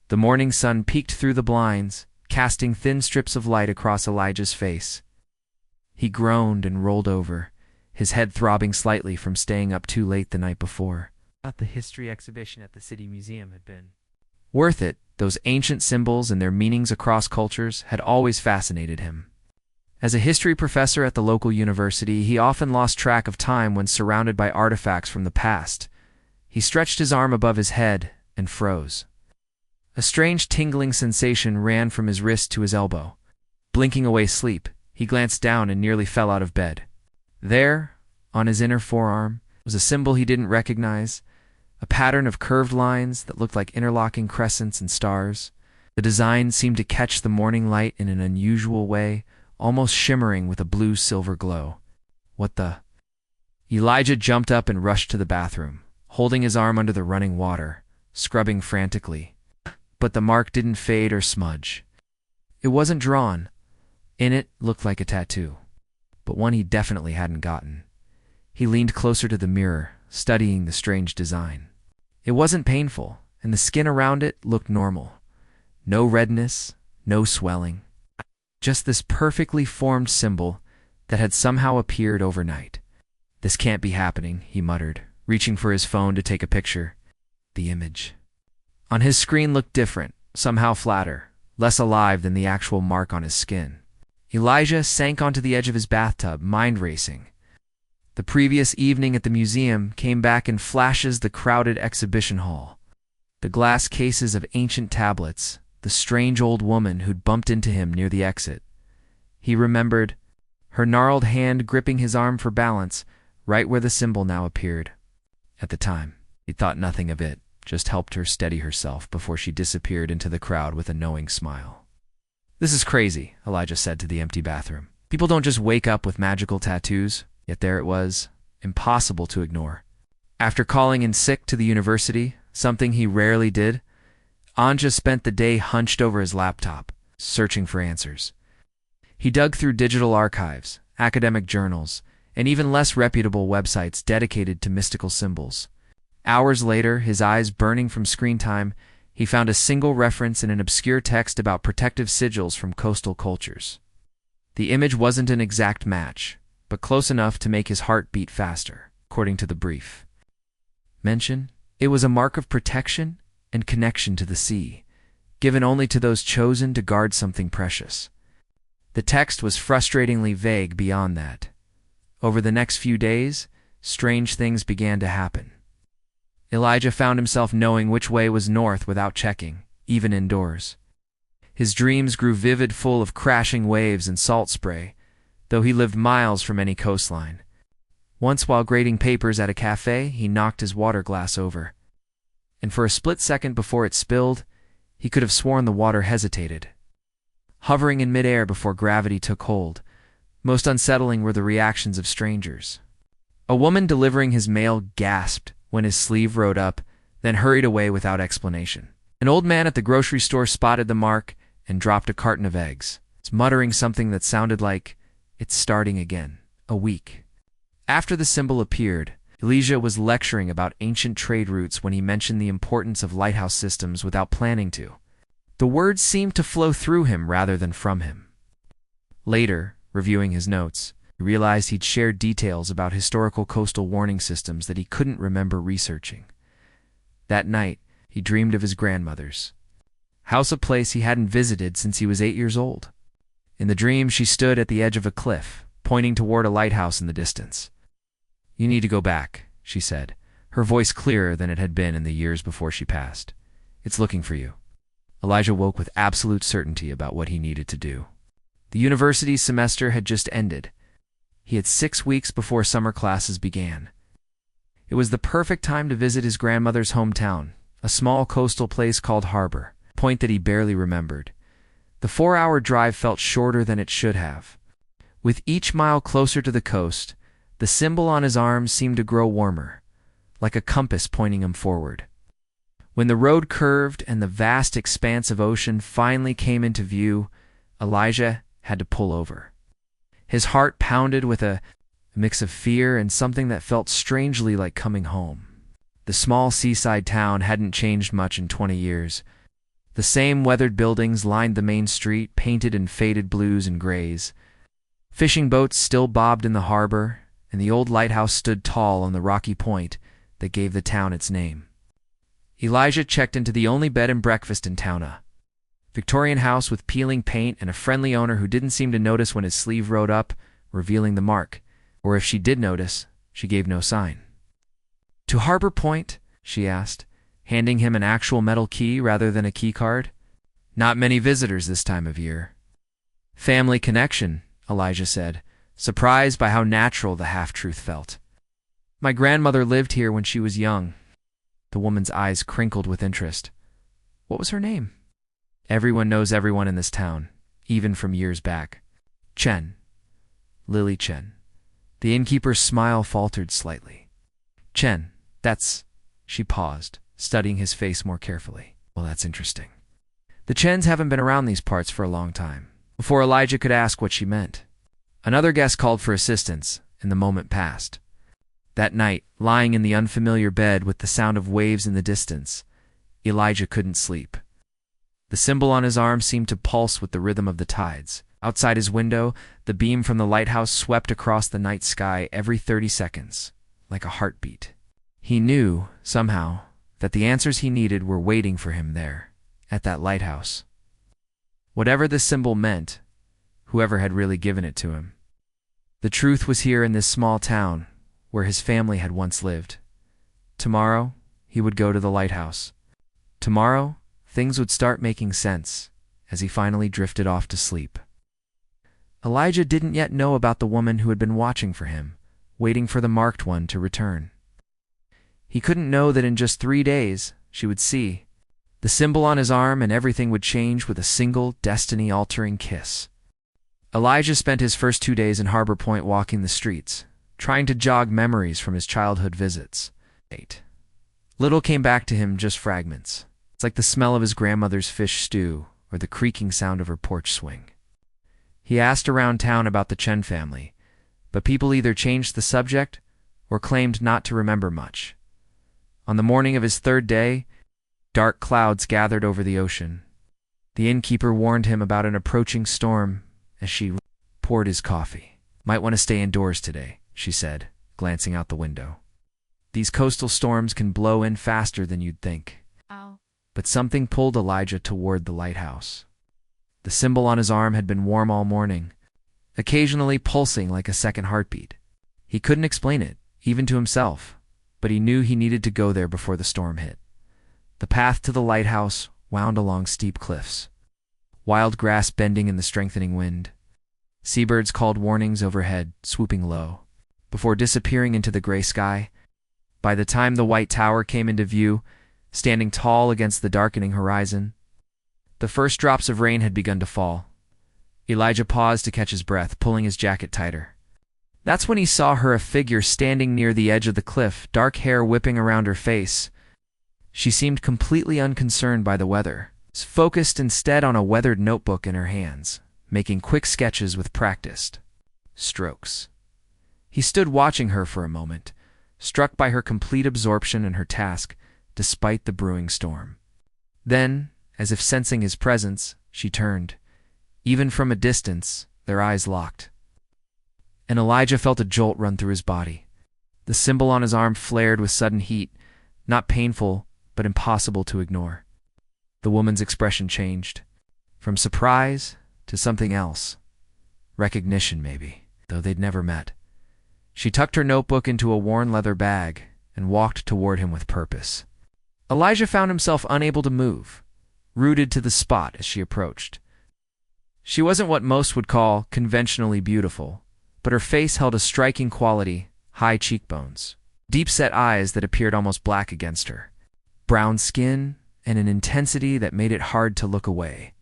The morning sun peeked through the blinds, casting thin strips of light across Elijah's face. He groaned and rolled over, his head throbbing slightly from staying up too late the night before. Thought the history exhibition at the city museum had been Worth it, those ancient symbols and their meanings across cultures had always fascinated him. As a history professor at the local university, he often lost track of time when surrounded by artifacts from the past. He stretched his arm above his head and froze. A strange tingling sensation ran from his wrist to his elbow. Blinking away sleep, he glanced down and nearly fell out of bed. There, on his inner forearm, was a symbol he didn't recognize, a pattern of curved lines that looked like interlocking crescents and stars. The design seemed to catch the morning light in an unusual way, almost shimmering with a blue-silver glow. What the? Elijah jumped up and rushed to the bathroom, holding his arm under the running water, scrubbing frantically. But the mark didn't fade or smudge. It wasn't drawn. In it looked like a tattoo, but one he definitely hadn't gotten. He leaned closer to the mirror, studying the strange design. It wasn't painful, and the skin around it looked normal. No redness, no swelling. Just this perfectly formed symbol that had somehow appeared overnight. "This can't be happening," he muttered, reaching for his phone to take a picture. The image on his screen looked different, somehow flatter, less alive than the actual mark on his skin. Elijah sank onto the edge of his bathtub, mind racing. The previous evening at the museum came back in flashes. The crowded exhibition hall, the glass cases of ancient tablets, the strange old woman who'd bumped into him near the exit. He remembered, her gnarled hand gripping his arm for balance, right where the symbol now appeared. At the time, he thought nothing of it, just helped her steady herself before she disappeared into the crowd with a knowing smile. "This is crazy," Elijah said to the empty bathroom. "People don't just wake up with magical tattoos." Yet there it was, impossible to ignore. After calling in sick to the university, something he rarely did, Anja spent the day hunched over his laptop, searching for answers. He dug through digital archives, academic journals, and even less reputable websites dedicated to mystical symbols. Hours later, his eyes burning from screen time, he found a single reference in an obscure text about protective sigils from coastal cultures. The image wasn't an exact match, but close enough to make his heart beat faster, according to the brief. Mention: it was a mark of protection and connection to the sea, given only to those chosen to guard something precious. The text was frustratingly vague beyond that. Over the next few days, strange things began to happen. Elijah found himself knowing which way was north without checking, even indoors. His dreams grew vivid, full of crashing waves and salt spray, though he lived miles from any coastline. Once while grading papers at a cafe, he knocked his water glass over. And for a split second before it spilled, he could have sworn the water hesitated. Hovering in midair before gravity took hold, most unsettling were the reactions of strangers. A woman delivering his mail gasped when his sleeve rode up, then hurried away without explanation. An old man at the grocery store spotted the mark and dropped a carton of eggs, muttering something that sounded like, "It's starting again, a week." After the symbol appeared, Elijah was lecturing about ancient trade routes when he mentioned the importance of lighthouse systems without planning to. The words seemed to flow through him rather than from him. Later, reviewing his notes, he realized he'd shared details about historical coastal warning systems that he couldn't remember researching. That night, he dreamed of his grandmother's house, a place he hadn't visited since he was 8 years old. In the dream, she stood at the edge of a cliff, pointing toward a lighthouse in the distance. "You need to go back," she said, her voice clearer than it had been in the years before she passed. "It's looking for you." Elijah woke with absolute certainty about what he needed to do. The university semester had just ended. He had 6 weeks before summer classes began. It was the perfect time to visit his grandmother's hometown, a small coastal place called Harbor, a point that he barely remembered. The 4-hour drive felt shorter than it should have. With each mile closer to the coast, the symbol on his arm seemed to grow warmer, like a compass pointing him forward. When the road curved and the vast expanse of ocean finally came into view, Elijah had to pull over. His heart pounded with a mix of fear and something that felt strangely like coming home. The small seaside town hadn't changed much in 20 years. The same weathered buildings lined the main street, painted in faded blues and grays. Fishing boats still bobbed in the harbor, and the old lighthouse stood tall on the rocky point that gave the town its name. Elijah checked into the only bed and breakfast in town, a Victorian house with peeling paint and a friendly owner who didn't seem to notice when his sleeve rode up, revealing the mark, or if she did notice, she gave no sign. "To Harbor Point?" she asked, handing him an actual metal key rather than a key card. "Not many visitors this time of year." "Family connection," Elijah said, surprised by how natural the half-truth felt. "My grandmother lived here when she was young." The woman's eyes crinkled with interest. "What was her name?" "Everyone knows everyone in this town, even from years back. Chen. Lily Chen." The innkeeper's smile faltered slightly. "Chen, that's—" She paused, studying his face more carefully. "Well, that's interesting. The Chens haven't been around these parts for a long time." Before Elijah could ask what she meant, another guest called for assistance, and the moment passed. That night, lying in the unfamiliar bed with the sound of waves in the distance, Elijah couldn't sleep. The symbol on his arm seemed to pulse with the rhythm of the tides. Outside his window, the beam from the lighthouse swept across the night sky every 30 seconds, like a heartbeat. He knew, somehow, that the answers he needed were waiting for him there, at that lighthouse. Whatever the symbol meant, whoever had really given it to him. The truth was here in this small town, where his family had once lived. Tomorrow, he would go to the lighthouse. Tomorrow, things would start making sense, as he finally drifted off to sleep. Elijah didn't yet know about the woman who had been watching for him, waiting for the marked one to return. He couldn't know that in just 3 days, she would see. The symbol on his arm and everything would change with a single, destiny-altering kiss. Elijah spent his first 2 days in Harbor Point walking the streets, trying to jog memories from his childhood visits. Little came back to him, just fragments. It's like the smell of his grandmother's fish stew or the creaking sound of her porch swing. He asked around town about the Chen family, but people either changed the subject or claimed not to remember much. On the morning of his 3rd day, dark clouds gathered over the ocean. The innkeeper warned him about an approaching storm as she poured his coffee. "Might want to stay indoors today," she said, glancing out the window. "These coastal storms can blow in faster than you'd think." Ow. But something pulled Elijah toward the lighthouse. The symbol on his arm had been warm all morning, occasionally pulsing like a second heartbeat. He couldn't explain it, even to himself, but he knew he needed to go there before the storm hit. The path to the lighthouse wound along steep cliffs, wild grass bending in the strengthening wind. Seabirds called warnings overhead, swooping low, before disappearing into the gray sky. By the time the white tower came into view, standing tall against the darkening horizon, the first drops of rain had begun to fall. Elijah paused to catch his breath, pulling his jacket tighter. That's when he saw her, a figure standing near the edge of the cliff, dark hair whipping around her face. She seemed completely unconcerned by the weather, focused instead on a weathered notebook in her hands, making quick sketches with practiced strokes. He stood watching her for a moment, struck by her complete absorption in her task, despite the brewing storm. Then, as if sensing his presence, she turned. Even from a distance, their eyes locked. And Elijah felt a jolt run through his body. The symbol on his arm flared with sudden heat, not painful, but impossible to ignore. The woman's expression changed, from surprise to something else. Recognition, maybe, though they'd never met. She tucked her notebook into a worn leather bag and walked toward him with purpose. Elijah found himself unable to move, rooted to the spot as she approached. She wasn't what most would call conventionally beautiful, but her face held a striking quality: high cheekbones, deep-set eyes that appeared almost black against her, brown skin, and an intensity that made it hard to look away.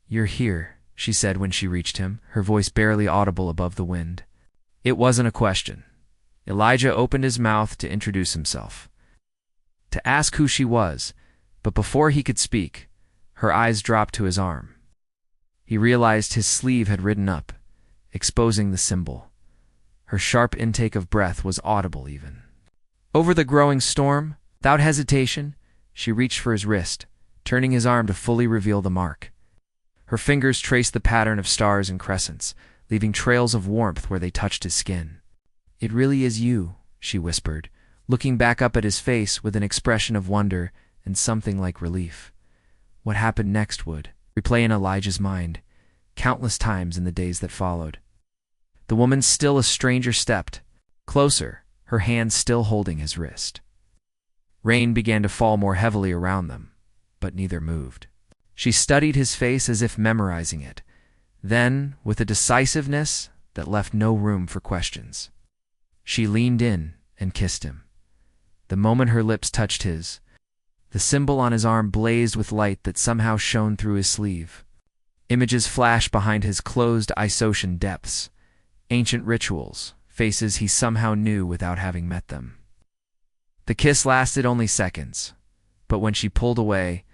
"You're here," she said when she reached him, her voice barely audible above the wind. It wasn't a question. Elijah opened his mouth to introduce himself, to ask who she was, but before he could speak, her eyes dropped to his arm. He realized his sleeve had ridden up, exposing the symbol. Her sharp intake of breath was audible even. Over the growing storm, without hesitation, she reached for his wrist, turning his arm to fully reveal the mark. Her fingers traced the pattern of stars and crescents, leaving trails of warmth where they touched his skin. "It really is you," she whispered, looking back up at his face with an expression of wonder and something like relief. What happened next would replay in Elijah's mind countless times in the days that followed. The woman, still a stranger, stepped closer, her hand still holding his wrist. Rain began to fall more heavily around them, but neither moved. She studied his face as if memorizing it. Then, with a decisiveness that left no room for questions, she leaned in and kissed him. The moment her lips touched his, the symbol on his arm blazed with light that somehow shone through his sleeve. Images flashed behind his closed Isocian depths, ancient rituals, faces he somehow knew without having met them. The kiss lasted only seconds, but when she pulled away,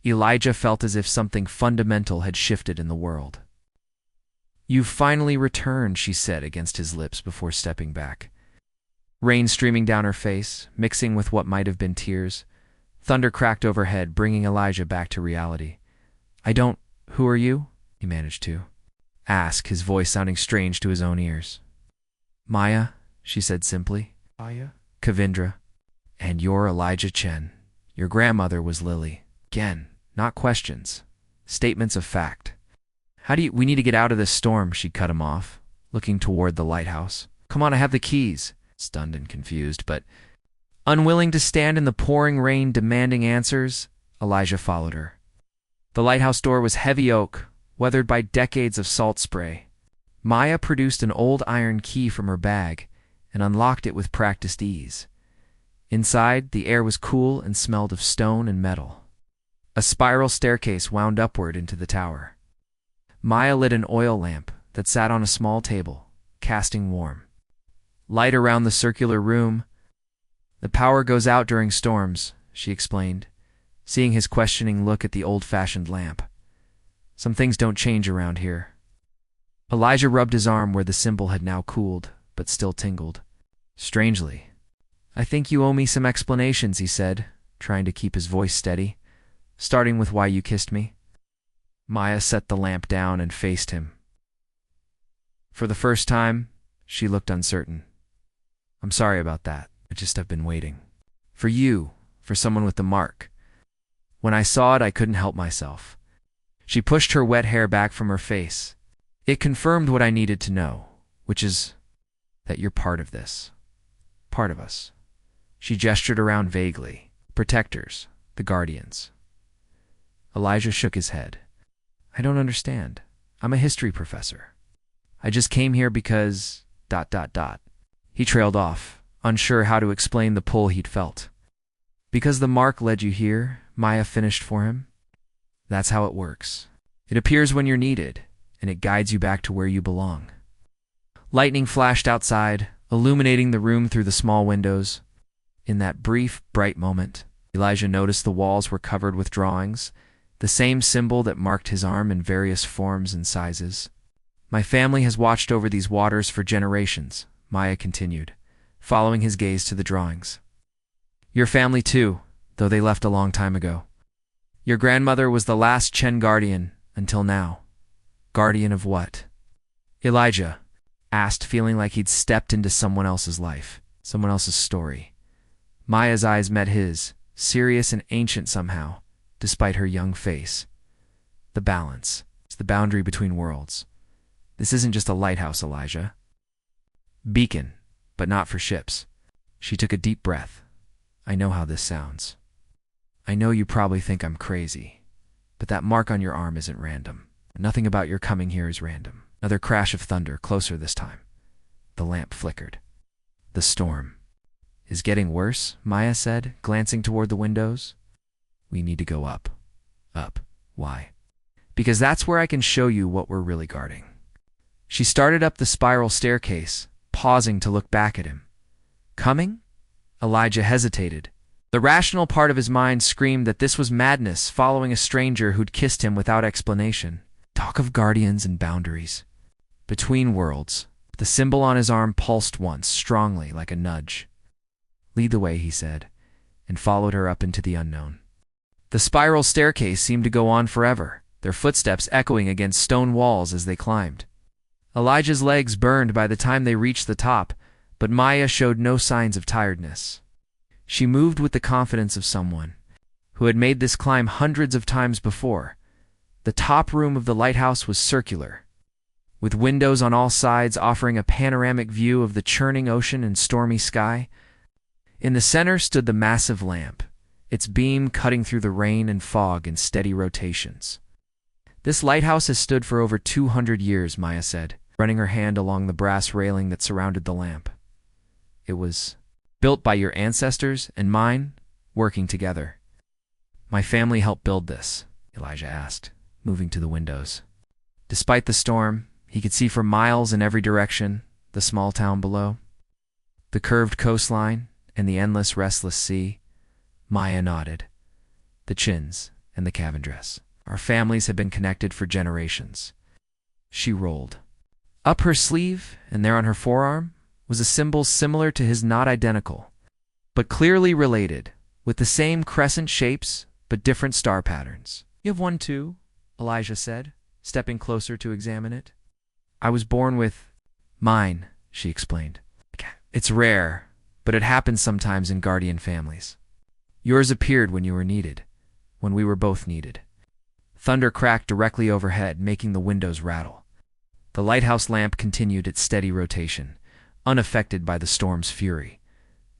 Elijah felt as if something fundamental had shifted in the world. "You've finally returned," she said against his lips before stepping back. Rain streaming down her face, mixing with what might have been tears. Thunder cracked overhead, bringing Elijah back to reality. "Who are you?" he managed to ask, his voice sounding strange to his own ears. "Maya," she said simply. Maya? "Kavindra. And you're Elijah Chen. Your grandmother was Lily." Again, not questions, statements of fact. We need to get out of this storm," she cut him off, looking toward the lighthouse. "Come on, I have the keys." Stunned and confused, but unwilling to stand in the pouring rain demanding answers, Elijah followed her. The lighthouse door was heavy oak, weathered by decades of salt spray. Maya produced an old iron key from her bag and unlocked it with practiced ease. Inside, the air was cool and smelled of stone and metal. A spiral staircase wound upward into the tower. Maya lit an oil lamp that sat on a small table, casting warm light around the circular room. "The power goes out during storms," she explained, seeing his questioning look at the old-fashioned lamp. "Some things don't change around here." Elijah rubbed his arm where the symbol had now cooled, but still tingled. Strangely. "I think you owe me some explanations," he said, trying to keep his voice steady, "starting with why you kissed me." Maya set the lamp down and faced him. For the first time, she looked uncertain. "I'm sorry about that. I've been waiting. For you, for someone with the mark. When I saw it, I couldn't help myself." She pushed her wet hair back from her face. "It confirmed what I needed to know, which is that you're part of this. Part of us." She gestured around vaguely. "Protectors, the guardians." Elijah shook his head. "I don't understand. I'm a history professor. I just came here because... ... He trailed off, unsure how to explain the pull he'd felt. "Because the mark led you here," Maya finished for him. "That's how it works. It appears when you're needed, and it guides you back to where you belong." Lightning flashed outside, illuminating the room through the small windows. In that brief, bright moment, Elijah noticed the walls were covered with drawings, the same symbol that marked his arm in various forms and sizes. "My family has watched over these waters for generations," Maya continued, following his gaze to the drawings. "Your family too, though they left a long time ago. Your grandmother was the last Chen guardian until now." "Guardian of what?" Elijah asked, feeling like he'd stepped into someone else's life, someone else's story. Maya's eyes met his, serious and ancient somehow, despite her young face. "The balance. It's the boundary between worlds. This isn't just a lighthouse, Elijah. Beacon, but not for ships." She took a deep breath. "I know how this sounds. I know you probably think I'm crazy, but that mark on your arm isn't random. Nothing about your coming here is random." Another crash of thunder, closer this time. The lamp flickered. "The storm is getting worse," Maya said, glancing toward the windows. "We need to go up." "Up? Why?" "Because that's where I can show you what we're really guarding." She started up the spiral staircase, pausing to look back at him. "Coming?" Elijah hesitated. The rational part of his mind screamed that this was madness, following a stranger who'd kissed him without explanation. Talk of guardians and boundaries. Between worlds, the symbol on his arm pulsed once, strongly, like a nudge. "Lead the way," he said, and followed her up into the unknown. The spiral staircase seemed to go on forever, their footsteps echoing against stone walls as they climbed. Elijah's legs burned by the time they reached the top, but Maya showed no signs of tiredness. She moved with the confidence of someone who had made this climb hundreds of times before. The top room of the lighthouse was circular, with windows on all sides offering a panoramic view of the churning ocean and stormy sky. In the center stood the massive lamp, its beam cutting through the rain and fog in steady rotations. This lighthouse has stood for over 200 years, Maya said, running her hand along the brass railing that surrounded the lamp. It was built by your ancestors and mine, working together. My family helped build this, Elijah asked, moving to the windows. Despite the storm, he could see for miles in every direction the small town below, the curved coastline, and the endless, restless sea. Maya nodded. The Chins and the Cavendress. Our families had been connected for generations. She rolled. Up her sleeve, and there on her forearm, was a symbol similar to his, not identical, but clearly related, with the same crescent shapes but different star patterns. You have one too, Elijah said, stepping closer to examine it. I was born with mine, she explained. It's rare, but it happens sometimes in guardian families. Yours appeared when you were needed, when we were both needed. Thunder cracked directly overhead, making the windows rattle. The lighthouse lamp continued its steady rotation, unaffected by the storm's fury.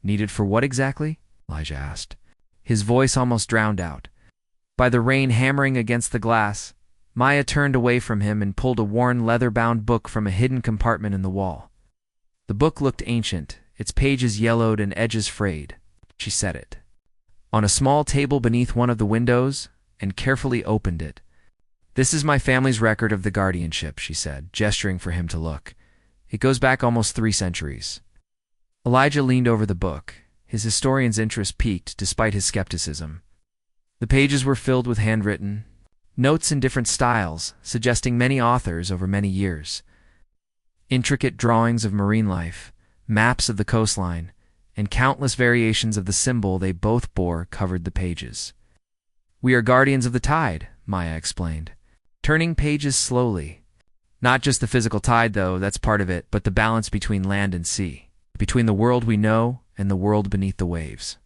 Needed for what exactly? Elijah asked, his voice almost drowned out. By the rain hammering against the glass, Maya turned away from him and pulled a worn leather-bound book from a hidden compartment in the wall. The book looked ancient, its pages yellowed and edges frayed. She set it on a small table beneath one of the windows and carefully opened it. This is my family's record of the guardianship, she said, gesturing for him to look. It goes back almost 3 centuries. Elijah leaned over the book, his historian's interest piqued despite his skepticism. The pages were filled with handwritten notes in different styles, suggesting many authors over many years. Intricate drawings of marine life, maps of the coastline, and countless variations of the symbol they both bore covered the pages. We are guardians of the tide, Maya explained, turning pages slowly. Not just the physical tide, though, that's part of it, but the balance between land and sea, between the world we know and the world beneath the waves.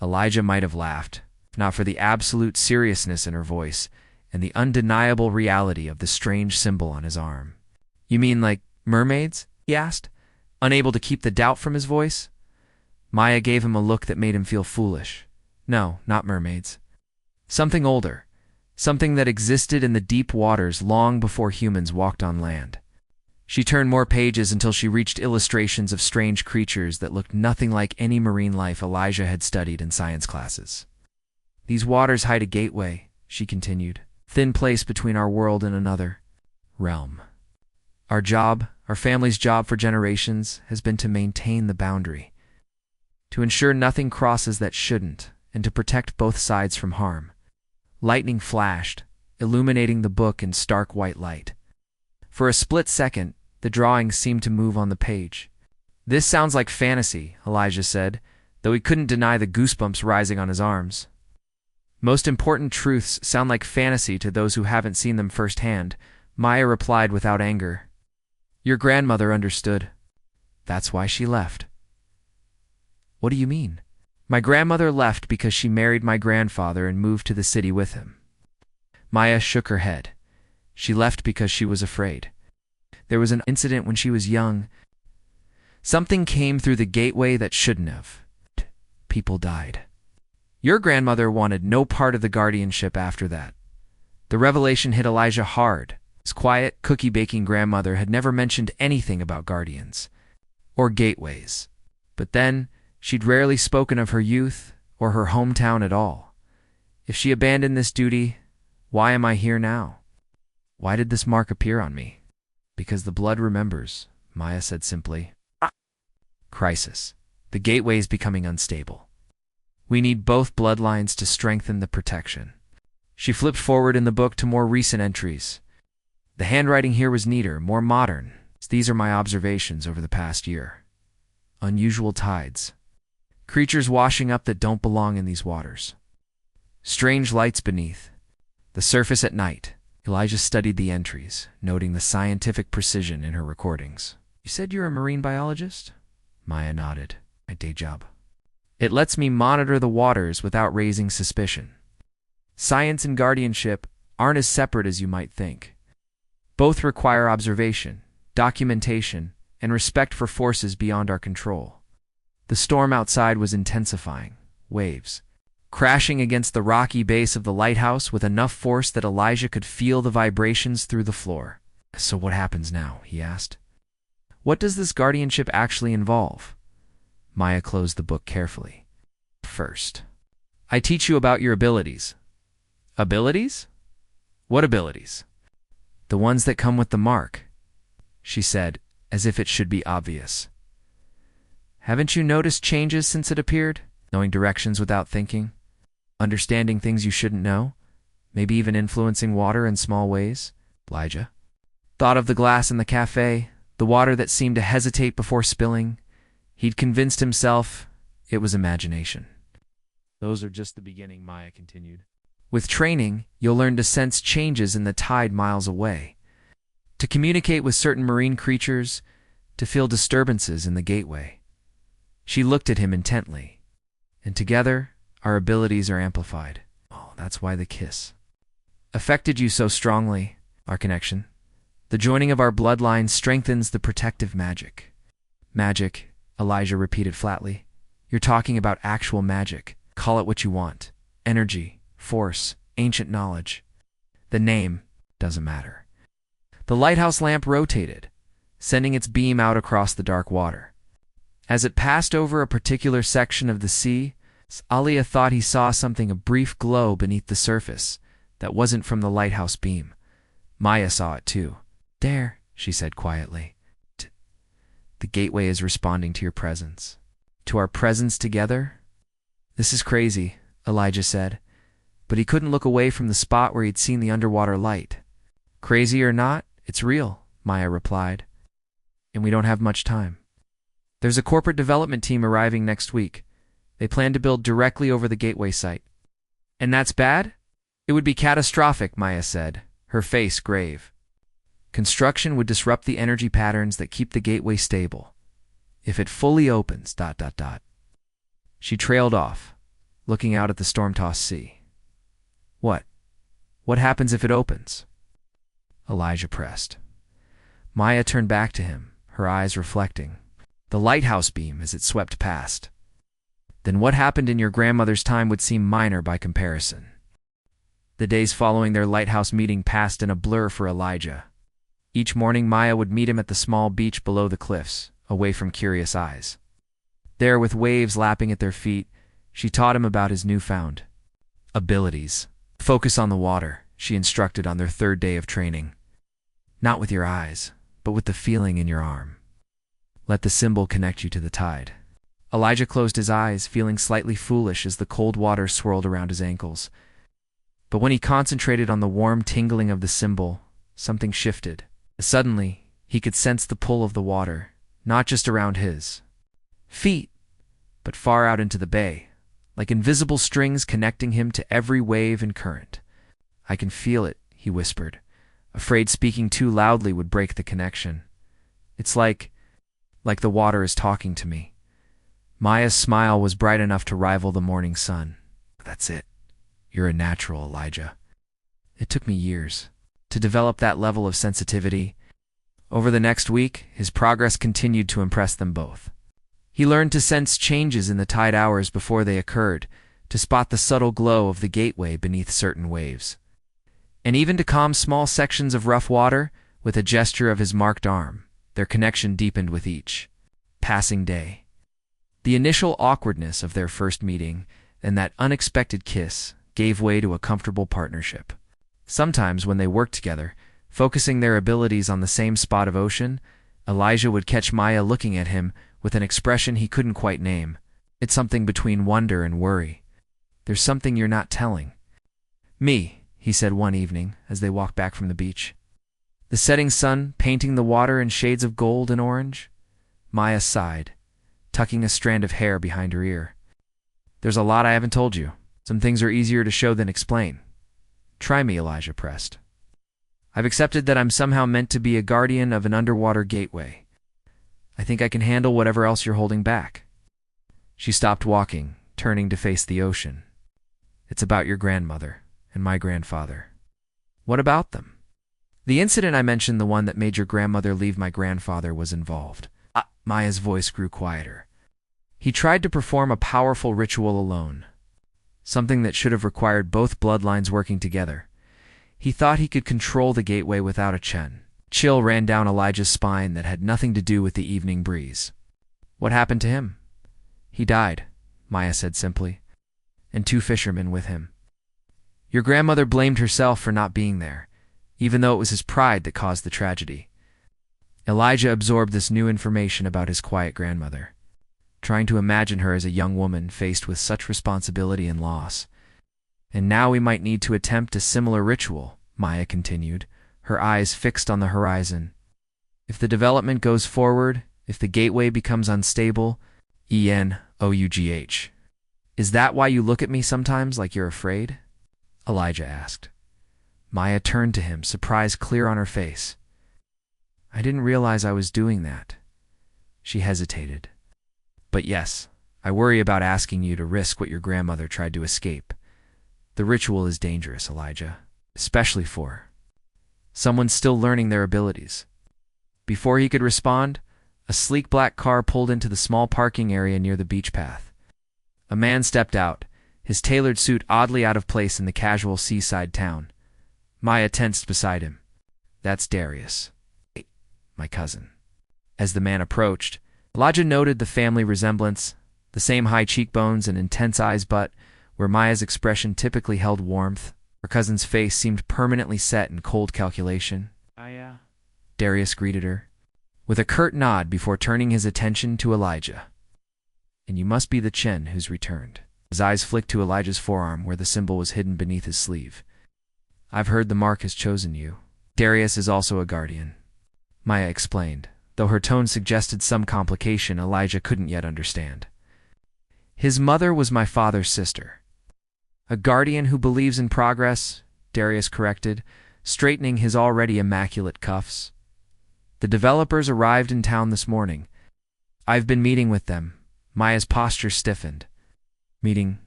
Elijah might have laughed, if not for the absolute seriousness in her voice and the undeniable reality of the strange symbol on his arm. You mean like mermaids? He asked, unable to keep the doubt from his voice. Maya gave him a look that made him feel foolish. No, not mermaids. Something older. Something that existed in the deep waters long before humans walked on land. She turned more pages until she reached illustrations of strange creatures that looked nothing like any marine life Elijah had studied in science classes. These waters hide a gateway, she continued, thin place between our world and another realm. Our job, our family's job for generations, has been to maintain the boundary, to ensure nothing crosses that shouldn't, and to protect both sides from harm. Lightning flashed, illuminating the book in stark white light. For a split second, the drawings seemed to move on the page. This sounds like fantasy, Elijah said, though he couldn't deny the goosebumps rising on his arms. Most important truths sound like fantasy to those who haven't seen them firsthand, Maya replied without anger. Your grandmother understood. That's why she left. What do you mean? My grandmother left because she married my grandfather and moved to the city with him. Maya shook her head. She left because she was afraid. There was an incident when she was young. Something came through the gateway that shouldn't have. People died. Your grandmother wanted no part of the guardianship after that. The revelation hit Elijah hard. His quiet, cookie-baking grandmother had never mentioned anything about guardians or gateways. But then, she'd rarely spoken of her youth or her hometown at all. If she abandoned this duty, why am I here now? Why did this mark appear on me? Because the blood remembers, Maya said simply. Crisis. The gateway is becoming unstable. We need both bloodlines to strengthen the protection. She flipped forward in the book to more recent entries. The handwriting here was neater, more modern. These are my observations over the past year. Unusual tides. Creatures washing up that don't belong in these waters. Strange lights beneath. The surface at night. Elijah studied the entries, noting the scientific precision in her recordings. You said you're a marine biologist? Maya nodded. My day job. It lets me monitor the waters without raising suspicion. Science and guardianship aren't as separate as you might think. Both require observation, documentation, and respect for forces beyond our control. The storm outside was intensifying. Waves crashing against the rocky base of the lighthouse with enough force that Elijah could feel the vibrations through the floor. So what happens now? He asked. What does this guardianship actually involve? Maya closed the book carefully. First, I teach you about your abilities. Abilities? What abilities? The ones that come with the mark, she said, as if it should be obvious. Haven't you noticed changes since it appeared? Knowing directions without thinking? Understanding things you shouldn't know? Maybe even influencing water in small ways? Elijah thought of the glass in the cafe, the water that seemed to hesitate before spilling. He'd convinced himself it was imagination. Those are just the beginning, Maya continued. With training, you'll learn to sense changes in the tide miles away, to communicate with certain marine creatures, to feel disturbances in the gateway. She looked at him intently, and together, our abilities are amplified. Oh, that's why the kiss affected you so strongly, our connection. The joining of our bloodlines strengthens the protective magic. Magic, Elijah repeated flatly. You're talking about actual magic. Call it what you want. Energy, force, ancient knowledge. The name doesn't matter. The lighthouse lamp rotated, sending its beam out across the dark water. As it passed over a particular section of the sea, Aliyah thought he saw something, a brief glow beneath the surface that wasn't from the lighthouse beam. Maya saw it too. There, she said quietly. The gateway is responding to your presence. To our presence together? This is crazy, Elijah said, but he couldn't look away from the spot where he'd seen the underwater light. Crazy or not, it's real, Maya replied. And we don't have much time. There's a corporate development team arriving next week. They plan to build directly over the gateway site. And that's bad? It would be catastrophic, Maya said, her face grave. Construction would disrupt the energy patterns that keep the gateway stable. If it fully opens, ... She trailed off, looking out at the storm-tossed sea. What? What happens if it opens? Elijah pressed. Maya turned back to him, her eyes reflecting. The lighthouse beam as it swept past. Then what happened in your grandmother's time would seem minor by comparison. The days following their lighthouse meeting passed in a blur for Elijah. Each morning Maya would meet him at the small beach below the cliffs, away from curious eyes. There, with waves lapping at their feet, she taught him about his newfound abilities. Focus on the water, she instructed on their third day of training. Not with your eyes, but with the feeling in your arm. Let the symbol connect you to the tide. Elijah closed his eyes, feeling slightly foolish as the cold water swirled around his ankles. But when he concentrated on the warm tingling of the symbol, something shifted. Suddenly, he could sense the pull of the water, not just around his feet, but far out into the bay, like invisible strings connecting him to every wave and current. I can feel it, he whispered, afraid speaking too loudly would break the connection. It's like the water is talking to me. Maya's smile was bright enough to rival the morning sun. That's it. You're a natural, Elijah. It took me years to develop that level of sensitivity. Over the next week, his progress continued to impress them both. He learned to sense changes in the tide hours before they occurred, to spot the subtle glow of the gateway beneath certain waves, and even to calm small sections of rough water with a gesture of his marked arm. Their connection deepened with each passing day. The initial awkwardness of their first meeting and that unexpected kiss gave way to a comfortable partnership. Sometimes when they worked together, focusing their abilities on the same spot of ocean, Elijah would catch Maya looking at him with an expression he couldn't quite name. It's something between wonder and worry. There's something you're not telling me, he said one evening as they walked back from the beach. The setting sun painting the water in shades of gold and orange. Maya sighed, tucking a strand of hair behind her ear. There's a lot I haven't told you. Some things are easier to show than explain. Try me, Elijah pressed. I've accepted that I'm somehow meant to be a guardian of an underwater gateway. I think I can handle whatever else you're holding back. She stopped walking, turning to face the ocean. It's about your grandmother and my grandfather. What about them? The incident I mentioned, the one that made your grandmother leave my grandfather, was involved. Maya's voice grew quieter. He tried to perform a powerful ritual alone, something that should have required both bloodlines working together. He thought he could control the gateway without a Chen. Chill ran down Elijah's spine that had nothing to do with the evening breeze. What happened to him? He died, Maya said simply, and 2 fishermen with him. Your grandmother blamed herself for not being there, even though it was his pride that caused the tragedy. Elijah absorbed this new information about his quiet grandmother, trying to imagine her as a young woman faced with such responsibility and loss. And now we might need to attempt a similar ritual, Maya continued, her eyes fixed on the horizon. If the development goes forward, if the gateway becomes unstable, ENOUGH. Is that why you look at me sometimes like you're afraid? Elijah asked. Maya turned to him, surprise clear on her face. I didn't realize I was doing that. She hesitated. But yes, I worry about asking you to risk what your grandmother tried to escape. The ritual is dangerous, Elijah, especially for someone still learning their abilities. Before he could respond, a sleek black car pulled into the small parking area near the beach path. A man stepped out, his tailored suit oddly out of place in the casual seaside town. Maya tensed beside him. That's Darius, my cousin. As the man approached, Elijah noted the family resemblance, the same high cheekbones and intense eyes, but where Maya's expression typically held warmth, her cousin's face seemed permanently set in cold calculation. Darius greeted her, with a curt nod before turning his attention to Elijah. And you must be the Chen who's returned. His eyes flicked to Elijah's forearm where the symbol was hidden beneath his sleeve. I've heard the mark has chosen you. Darius is also a guardian, Maya explained, though her tone suggested some complication Elijah couldn't yet understand. His mother was my father's sister. A guardian who believes in progress, Darius corrected, straightening his already immaculate cuffs. The developers arrived in town this morning. I've been meeting with them. Maya's posture stiffened. Meeting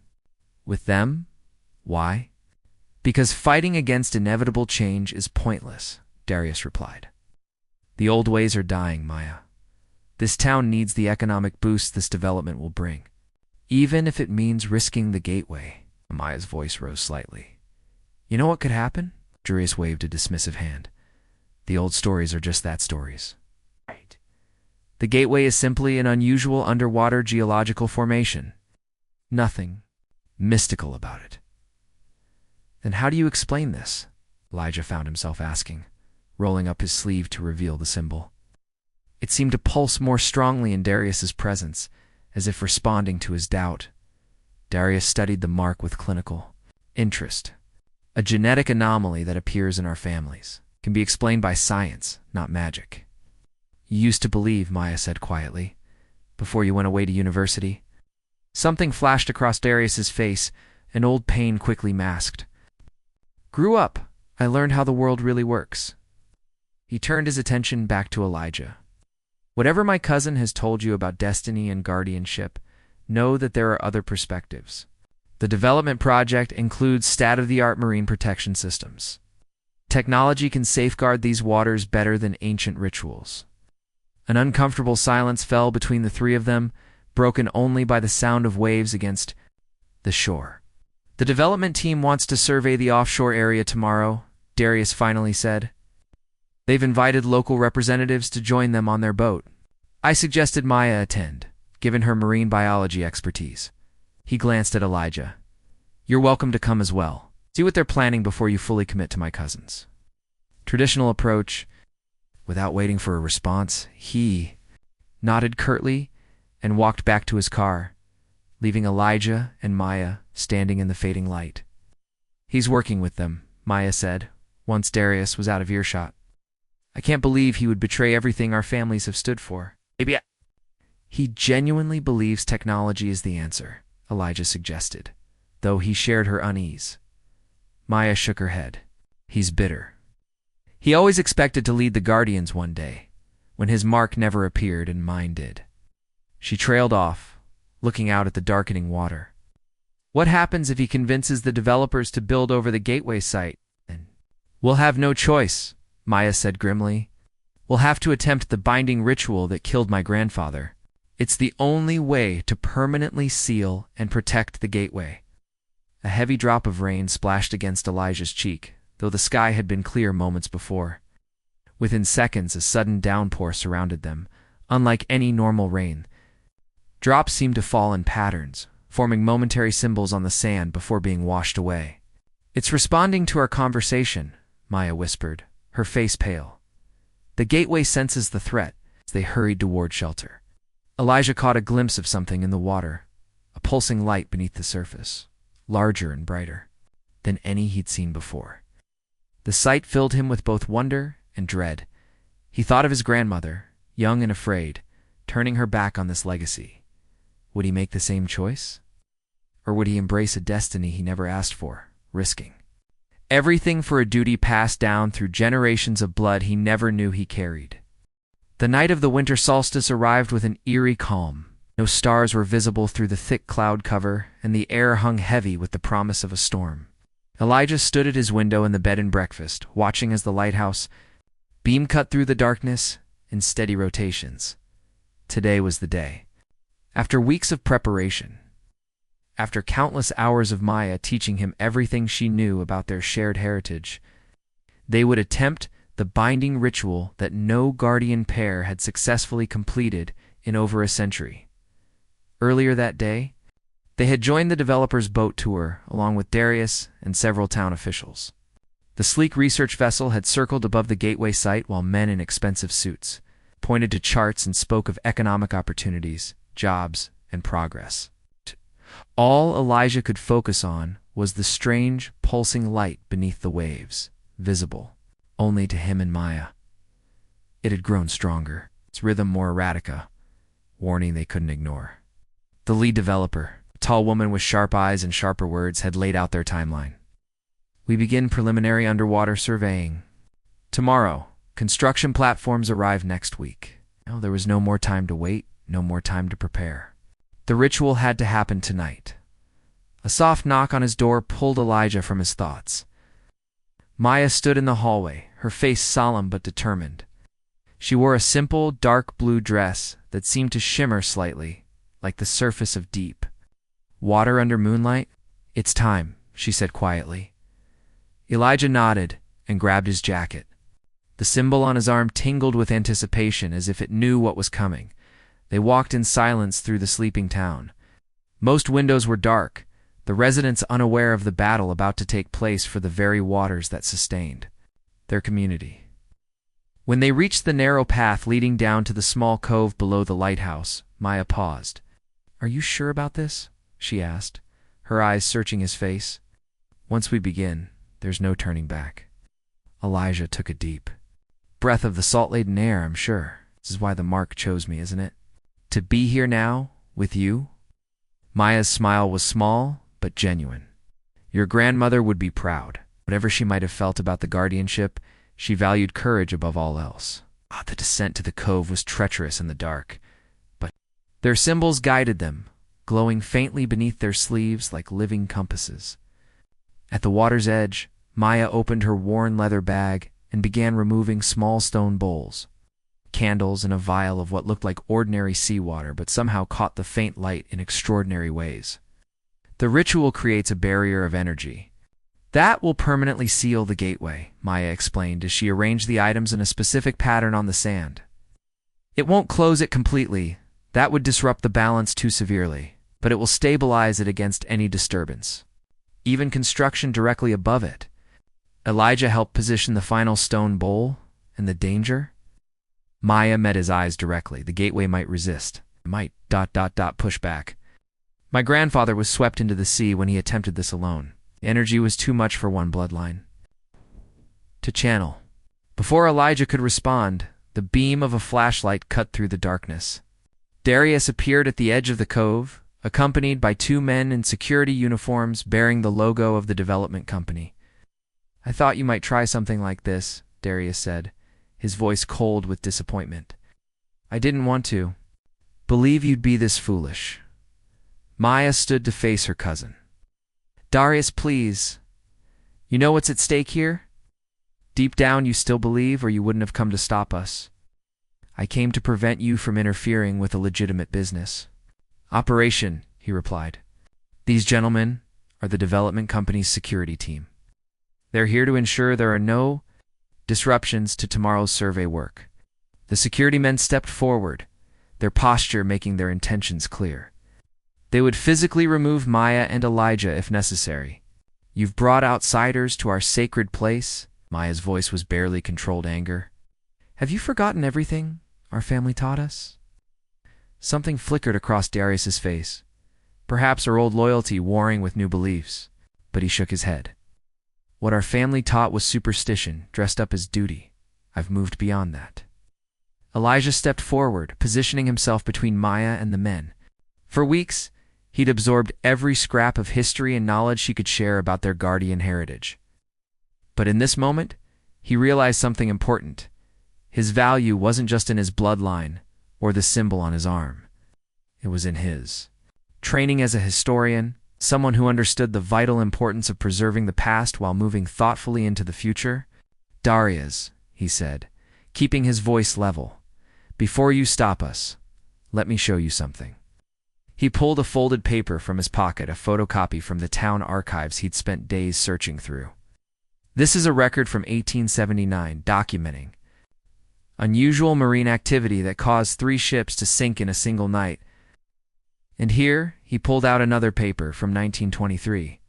with them? Why? Because fighting against inevitable change is pointless, Darius replied. The old ways are dying, Maya. This town needs the economic boost this development will bring, even if it means risking the gateway. Maya's voice rose slightly. You know what could happen? Darius waved a dismissive hand. The old stories are just that, stories. Right. The gateway is simply an unusual underwater geological formation. Nothing mystical about it. Then how do you explain this? Elijah found himself asking, rolling up his sleeve to reveal the symbol. It seemed to pulse more strongly in Darius's presence, as if responding to his doubt. Darius studied the mark with clinical interest. A genetic anomaly that appears in our families. Can be explained by science, not magic. You used to believe, Maya said quietly, before you went away to university. Something flashed across Darius's face, an old pain quickly masked. Grew up, I learned how the world really works. He turned his attention back to Elijah. Whatever my cousin has told you about destiny and guardianship, know that there are other perspectives. The development project includes state-of-the-art marine protection systems. Technology can safeguard these waters better than ancient rituals. An uncomfortable silence fell between the three of them, broken only by the sound of waves against the shore. The development team wants to survey the offshore area tomorrow, Darius finally said. They've invited local representatives to join them on their boat. I suggested Maya attend, given her marine biology expertise. He glanced at Elijah. You're welcome to come as well. See what they're planning before you fully commit to my cousins. Traditional approach. Without waiting for a response, he nodded curtly and walked back to his car, leaving Elijah and Maya standing in the fading light. He's working with them, Maya said, once Darius was out of earshot. I can't believe he would betray everything our families have stood for. Maybe he genuinely believes technology is the answer, Elijah suggested, though he shared her unease. Maya shook her head. He's bitter. He always expected to lead the Guardians one day, when his mark never appeared and mine did. She trailed off, looking out at the darkening water. What happens if he convinces the developers to build over the gateway site? We'll have no choice, Maya said grimly. We'll have to attempt the binding ritual that killed my grandfather. It's the only way to permanently seal and protect the gateway. A heavy drop of rain splashed against Elijah's cheek, though the sky had been clear moments before. Within seconds, a sudden downpour surrounded them, unlike any normal rain. Drops seemed to fall in patterns, forming momentary symbols on the sand before being washed away. It's responding to our conversation, Maya whispered, her face pale. The gateway senses the threat as they hurried toward shelter. Elijah caught a glimpse of something in the water, a pulsing light beneath the surface, larger and brighter than any he'd seen before. The sight filled him with both wonder and dread. He thought of his grandmother, young and afraid, turning her back on this legacy. Would he make the same choice? Or would he embrace a destiny he never asked for, risking everything for a duty passed down through generations of blood he never knew he carried? The night of the winter solstice arrived with an eerie calm. No stars were visible through the thick cloud cover, and the air hung heavy with the promise of a storm. Elijah stood at his window in the bed and breakfast, watching as the lighthouse beam cut through the darkness in steady rotations. Today was the day. After weeks of preparation, after countless hours of Maya teaching him everything she knew about their shared heritage, they would attempt the binding ritual that no guardian pair had successfully completed in over a century. Earlier that day, they had joined the developer's boat tour along with Darius and several town officials. The sleek research vessel had circled above the gateway site while men in expensive suits pointed to charts and spoke of economic opportunities, jobs, and progress. All Elijah could focus on was the strange, pulsing light beneath the waves, visible only to him and Maya. It had grown stronger, its rhythm more erratic, warning they couldn't ignore. The lead developer, a tall woman with sharp eyes and sharper words, had laid out their timeline. We begin preliminary underwater surveying tomorrow. Construction platforms arrive next week. No, there was no more time to wait, no more time to prepare. The ritual had to happen tonight. A soft knock on his door pulled Elijah from his thoughts. Maya stood in the hallway, her face solemn but determined. She wore a simple, dark blue dress that seemed to shimmer slightly, like the surface of deep water under moonlight. It's time, she said quietly. Elijah nodded and grabbed his jacket. The symbol on his arm tingled with anticipation as if it knew what was coming. They walked in silence through the sleeping town. Most windows were dark, the residents unaware of the battle about to take place for the very waters that sustained their community. When they reached the narrow path leading down to the small cove below the lighthouse, Maya paused. "Are you sure about this?" she asked, her eyes searching his face. "Once we begin, there's no turning back." Elijah took a deep breath of the salt-laden air. "I'm sure. This is why the mark chose me, isn't it? To be here now, with you?" Maya's smile was small, but genuine. "Your grandmother would be proud. Whatever she might have felt about the guardianship, she valued courage above all else." The descent to the cove was treacherous in the dark, but their symbols guided them, glowing faintly beneath their sleeves like living compasses. At the water's edge, Maya opened her worn leather bag and began removing small stone bowls, candles, and a vial of what looked like ordinary seawater but somehow caught the faint light in extraordinary ways. "The ritual creates a barrier of energy. That will permanently seal the gateway," Maya explained as she arranged the items in a specific pattern on the sand. "It won't close it completely. That would disrupt the balance too severely, but it will stabilize it against any disturbance. Even construction directly above it." Elijah helped position the final stone bowl, and the danger? Maya met his eyes directly. The gateway might resist, might push back. "My grandfather was swept into the sea when he attempted this alone. The energy was too much for one bloodline to channel." Before Elijah could respond, the beam of a flashlight cut through the darkness. Darius appeared at the edge of the cove, accompanied by two men in security uniforms bearing the logo of the development company. "I thought you might try something like this," Darius said, his voice cold with disappointment. "I didn't want to believe you'd be this foolish." Maya stood to face her cousin. "Darius, please. You know what's at stake here? Deep down you still believe, or you wouldn't have come to stop us. I came to prevent you from interfering with a legitimate business operation," he replied. "These gentlemen are the development company's security team. They're here to ensure there are no disruptions to tomorrow's survey work." The security men stepped forward, their posture making their intentions clear. They would physically remove Maya and Elijah if necessary. "You've brought outsiders to our sacred place." Maya's voice was barely controlled anger. "Have you forgotten everything our family taught us?" Something flickered across Darius's face, perhaps her old loyalty warring with new beliefs, but he shook his head. "What our family taught was superstition dressed up as duty. I've moved beyond that." Elijah stepped forward, positioning himself between Maya and the men. For weeks, he'd absorbed every scrap of history and knowledge she could share about their guardian heritage. But in this moment, he realized something important. His value wasn't just in his bloodline or the symbol on his arm. It was in his training as a historian, someone who understood the vital importance of preserving the past while moving thoughtfully into the future. "Darius," he said, keeping his voice level, "before you stop us, let me show you something." He pulled a folded paper from his pocket, a photocopy from the town archives he'd spent days searching through. "This is a record from 1879 documenting unusual marine activity that caused 3 ships to sink in a single night." And here, he pulled out another paper from 1923.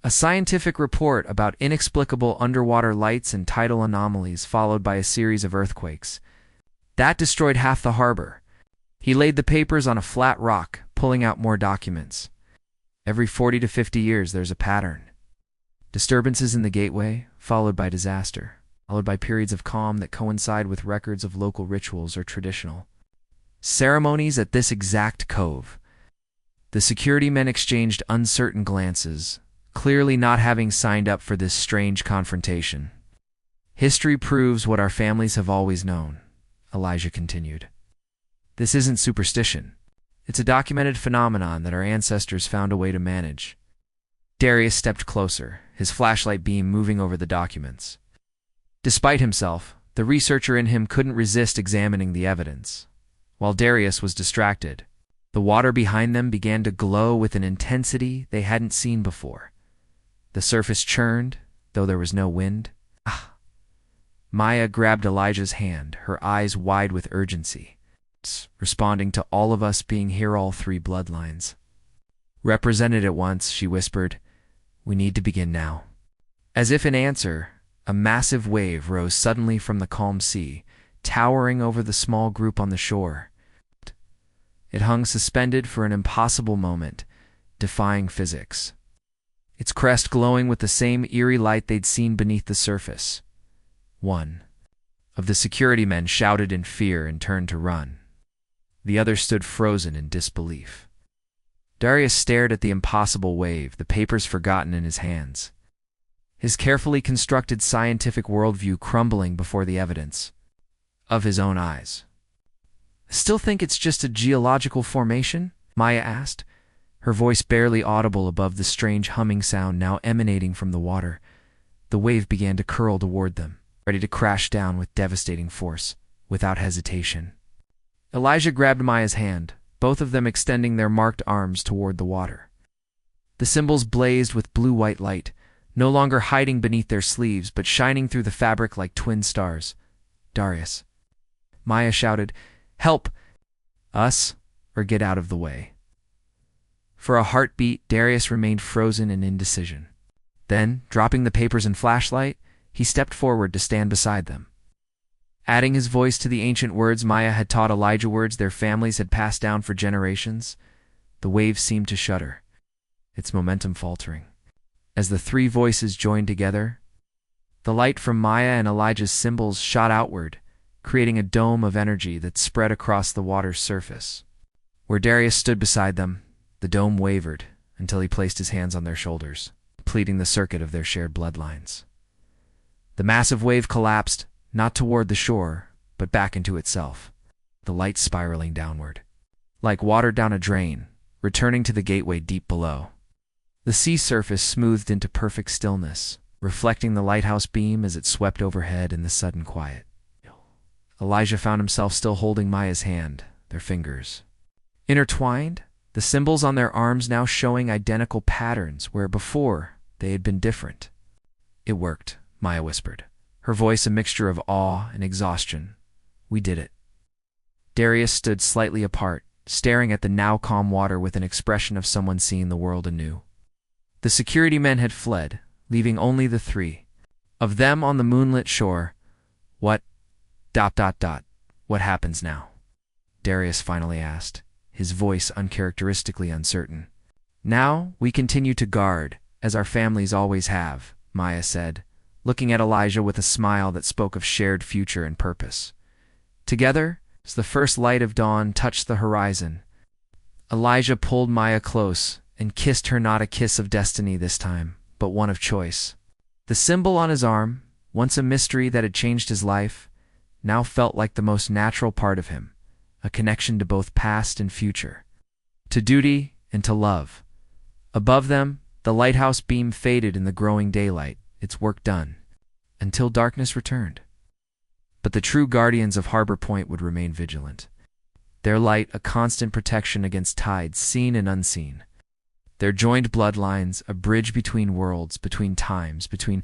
A scientific report about inexplicable underwater lights and tidal anomalies followed by a series of earthquakes. That destroyed half the harbor. He laid the papers on a flat rock, pulling out more documents. Every 40 to 50 years there's a pattern. Disturbances in the gateway, followed by disaster, followed by periods of calm that coincide with records of local rituals or traditional ceremonies at this exact cove. The security men exchanged uncertain glances, clearly not having signed up for this strange confrontation. "History proves what our families have always known," Elijah continued. "This isn't superstition. It's a documented phenomenon that our ancestors found a way to manage." Darius stepped closer, his flashlight beam moving over the documents. Despite himself, the researcher in him couldn't resist examining the evidence. While Darius was distracted, the water behind them began to glow with an intensity they hadn't seen before. The surface churned, though there was no wind. "Ah!" Maya grabbed Elijah's hand, her eyes wide with urgency, responding to all of us being here, all 3 bloodlines represented at once. She whispered, "We need to begin now." As if in answer, a massive wave rose suddenly from the calm sea, towering over the small group on the shore. It hung suspended for an impossible moment, defying physics, its crest glowing with the same eerie light they'd seen beneath the surface. One of the security men shouted in fear and turned to run. The other stood frozen in disbelief. Darius stared at the impossible wave, the papers forgotten in his hands, his carefully constructed scientific worldview crumbling before the evidence of his own eyes. "Still think it's just a geological formation?" Maya asked, her voice barely audible above the strange humming sound now emanating from the water. The wave began to curl toward them, ready to crash down with devastating force, without hesitation. Elijah grabbed Maya's hand, both of them extending their marked arms toward the water. The symbols blazed with blue-white light, no longer hiding beneath their sleeves, but shining through the fabric like twin stars. "Darius," Maya shouted, "help us, or get out of the way." For a heartbeat, Darius remained frozen in indecision. Then, dropping the papers and flashlight, he stepped forward to stand beside them. Adding his voice to the ancient words Maya had taught Elijah, words their families had passed down for generations, the wave seemed to shudder, its momentum faltering. As the 3 voices joined together, the light from Maya and Elijah's symbols shot outward, creating a dome of energy that spread across the water's surface. Where Darius stood beside them, The dome wavered until he placed his hands on their shoulders, completing the circuit of their shared bloodlines. The massive wave collapsed, not toward the shore, but back into itself, the light spiraling downward, like water down a drain, returning to the gateway deep below. The sea surface smoothed into perfect stillness, reflecting the lighthouse beam as it swept overhead in the sudden quiet. Elijah found himself still holding Maya's hand, their fingers intertwined, the symbols on their arms now showing identical patterns where before they had been different. "It worked," Maya whispered, her voice a mixture of awe and exhaustion. "We did it." Darius stood slightly apart, staring at the now calm water with an expression of someone seeing the world anew. The security men had fled, leaving only the three of them on the moonlit shore. What happens now?" Darius finally asked, his voice uncharacteristically uncertain. "Now we continue to guard, as our families always have," Maya said, looking at Elijah with a smile that spoke of shared future and purpose. Together, as the first light of dawn touched the horizon, Elijah pulled Maya close and kissed her, not a kiss of destiny this time, but one of choice. The symbol on his arm, once a mystery that had changed his life, now felt like the most natural part of him, a connection to both past and future, to duty and to love. Above them, the lighthouse beam faded in the growing daylight, its work done, until darkness returned. But the true guardians of Harbor Point would remain vigilant, their light a constant protection against tides seen and unseen. Their joined bloodlines, a bridge between worlds, between times, between